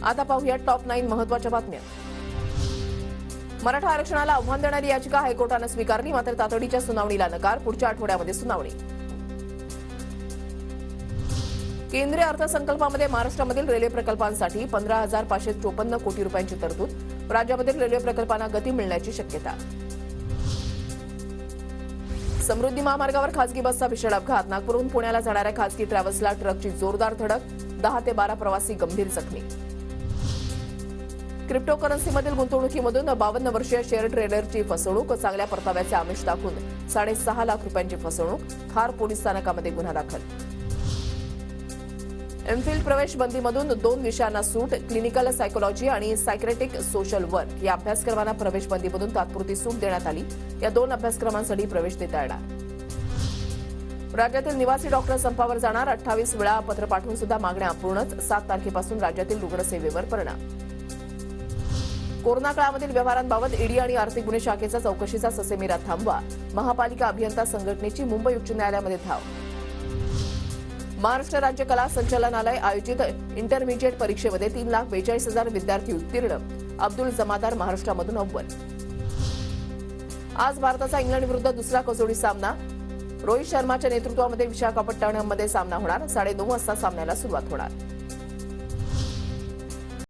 आता पाहूया टॉप 9 महत्त्वाच्या बातम्या। मराठा आरक्षणाला आव्हान देणारी याचिका हायकोर्टाने स्वीकारली, मात्र तातडीच्या सुनावणीला नकार, पुढच्या आठवड्यामध्ये सुनावणी। केंद्रीय अर्थसंकल्पामध्ये महाराष्ट्रामधील रेल्वे प्रकल्पांसाठी 15,554 कोटी रुपयांची तरतूद, राज्यामधील रेल्वे प्रकल्पांना गती मिळण्याची शक्यता। समृद्धी महामार्गावर खासगी बसचा भीषण अपघात, नागपूरहून पुण्याला जाणाऱ्या खासगी ट्रॅव्हल्सला ट्रकची जोरदार धडक, 10 ते 12 प्रवासी गंभीर जखमी। क्रिप्टोकरन्सीमधील गुंतवणुकीमधून 52 वर्षीय शेअर ट्रेडरची फसवणूक, चांगल्या परताव्याचे आमिष दाखवून 6.5 लाख रुपयांची फसवणूक, खार पोलीस स्थानकामध्ये गुन्हा दाखल। एमफिल प्रवेश बंदीमधून 2 विषयांना सूट, क्लिनिकल सायकोलॉजी आणि सायक्रेटिक सोशल वर्क या अभ्यासक्रमांना प्रवेश बंदीमधून तात्पुरती सूट देण्यात आली। या 2 अभ्यासक्रमांसाठी प्रवेश देता येणार। राज्यातील निवासी डॉक्टर संपावर जाणार, 28 वेळा पत्र पाठवून सुद्धा मागण्या अपूर्णच, 7 तारखेपासून राज्यातील रुग्णसेवेवर परिणाम। कोरोना काळामधील व्यवहारांबाबत ईडी आणि आर्थिक गुन्हे शाखेचा चौकशीचा ससेमिरा थांबवा, महापालिका अभियंता संघटनेची मुंबई उच्च न्यायालयामध्ये धाव। महाराष्ट्र राज्य कला संचालनालय आयोजित इंटरमिजिएट परीक्षेमध्ये 3,42,000 विद्यार्थी उत्तीर्ण, अब्दुल जमादार महाराष्ट्रामधून अव्वल। आज भारताचा इंग्लंड विरुद्ध दुसरा कसोटी सामना, रोहित शर्माच्या नेतृत्वामध्ये विशाखापट्टणममध्ये सामना होणार, 9:30 वाजता सामन्याला सुरुवात होणार।